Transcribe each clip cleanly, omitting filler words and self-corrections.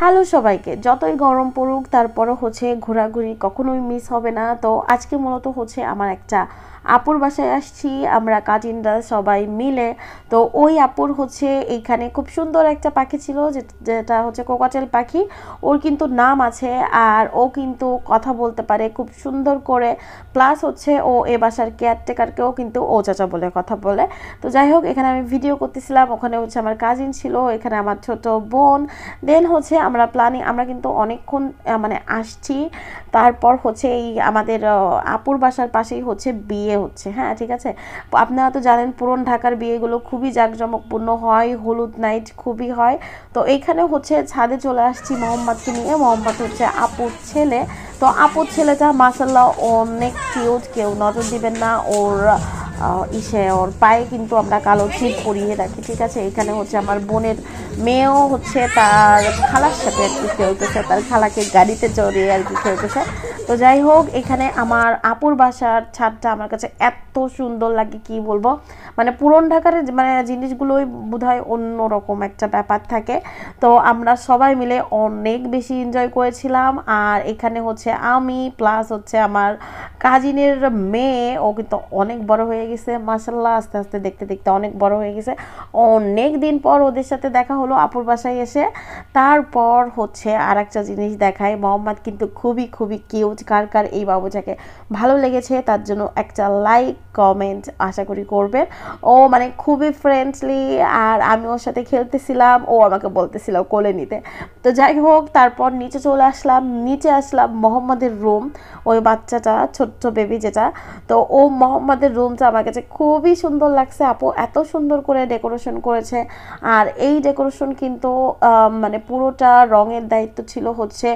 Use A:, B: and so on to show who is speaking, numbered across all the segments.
A: Hello সবাইকে, যতই গরম পড়ুক তারপরও হচ্ছে ঘোরাঘুরি কখনোই মিস হবে না। তো আজকে মূলত হচ্ছে আমার একটা আপুর বাসায় আসছি, আমরা কাজিনরা সবাই মিলে। তো ওই আপুর হচ্ছে এইখানে খুব সুন্দর একটা পাখি ছিল, যেটা হচ্ছে কোকাটেল পাখি। ওর কিন্তু নাম আছে, আর ও কিন্তু কথা বলতে পারে খুব সুন্দর করে। প্লাস হচ্ছে ও এ বাসার কেয়ারটেকারকেও কিন্তু ও চাচা বলে কথা বলে। তো যাই হোক, এখানে আমি ভিডিও করতেছিলাম, ওখানে হচ্ছে আমার কাজিন ছিল, এখানে আমার ছোট বোন। দেন হচ্ছে আমরা কিন্তু অনেকক্ষণ মানে আসছি। তারপর হচ্ছে এই আমাদের আপুর বাসার পাশেই হচ্ছে বিয়ে হচ্ছে। হ্যাঁ, ঠিক আছে। আপনারা তো জানেন পুরন ঢাকার বিয়েগুলো খুবই জাঁকজমকপূর্ণ হয়, হলুদ নাইট খুবই হয়। তো এইখানে হচ্ছে ছাদে চলে আসছি মোহাম্মদকে নিয়ে। মোহাম্মদ হচ্ছে আপুর ছেলে। তো আপুর ছেলেটা মাশাল্লাহ অনেক কিউট, কেউ নজর দিবেন না ওর ওর পায়ে কিন্তু আমরা কালো চিপ পরিয়ে রাখি, ঠিক আছে। এখানে হচ্ছে আমার বোনের মেয়েও হচ্ছে তার খালার সাথে আর কি খেলতেছে, তার খালাকে গাড়িতে চড়িয়ে আর কি খেলতেছে। তো যাই হোক, এখানে আমার আপুর বাসার ছাদটা আমার কাছে এত সুন্দর লাগে কি বলবো। মানে পুরন ঢাকার মানে জিনিসগুলোই বোধহয় অন্যরকম একটা ব্যাপার থাকে। তো আমরা সবাই মিলে অনেক বেশি এনজয় করেছিলাম। আর এখানে হচ্ছে আমি প্লাস হচ্ছে আমার কাজিনের মেয়ে, ও কিন্তু অনেক বড় হয়ে গেছে মাশাল্লাহ, আস্তে আস্তে দেখতে দেখতে অনেক বড় হয়ে গেছে। অনেক দিন পর ওদের সাথে দেখা হলো আপুর বাসায় এসে। তারপর হচ্ছে আর একটা জিনিস দেখায়, মোহাম্মদ কিন্তু খুবই খুবই কিউট। কার কার এই বাবুটাকে ভালো লেগেছে তার জন্য একটা লাইক কমেন্ট আশা করি করবেন। ও মানে খুবই ফ্রেন্ডলি, আর আমি ওর সাথে খেলতেছিলাম, ও আমাকে বলতেছিল কোলে নিতে। তো যাই হোক, তারপর নিচে চলে আসলাম, নিচে আসলাম মোহাম্মদের রুম, ওই বাচ্চাটা ছোট্ট বেবি যেটা। তো ও মোহাম্মদের রুমটা আমার কাছে খুবই সুন্দর লাগছে। আপু এত সুন্দর করে ডেকোরেশন করেছে। আর এই ডেকোরেশন কিন্তু মানে পুরোটা রঙের দায়িত্ব ছিল হচ্ছে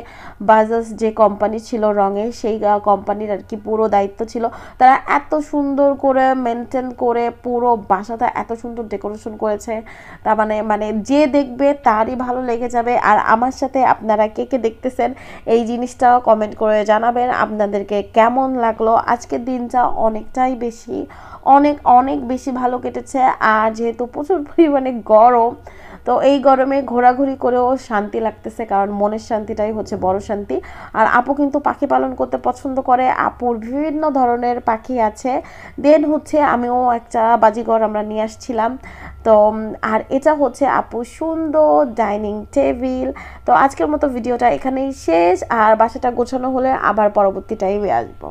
A: বাজাজ, যে কোম্পানি ছিল রঙের, সেই কোম্পানির আর কি পুরো দায়িত্ব ছিল। তারা এত সুন্দর করে মেনটেন করে পুরো বাসাটা এত সুন্দর ডেকোরেশন করেছে, তা মানে যে দেখবে তারই ভালো লেগে যাবে। আর আমার সাথে আপনারা কে কে দেখতেছেন এই জিনিসটাও কমেন্ট করে জানাবেন আপনাদেরকে কেমন লাগলো। আজকের দিনটা অনেক অনেক বেশি ভালো কেটেছে। আর যেহেতু প্রচুর পরিমাণে গরম, তো এই গরমে ঘোরাঘুরি করেও শান্তি লাগতেছে, কারণ মনের শান্তিটাই হচ্ছে বড় শান্তি। আর আপু কিন্তু পাখি পালন করতে পছন্দ করে, আপুর বিভিন্ন ধরনের পাখি আছে। দেন হচ্ছে আমিও একটা বাজিঘর আমরা নিয়ে আসছিলাম। তো আর এটা হচ্ছে আপু সুন্দর ডাইনিং টেবিল। তো আজকের মতো ভিডিওটা এখানেই শেষ, আর বাসাটা গোছানো হলে আবার পরবর্তী টাইমে আসবো।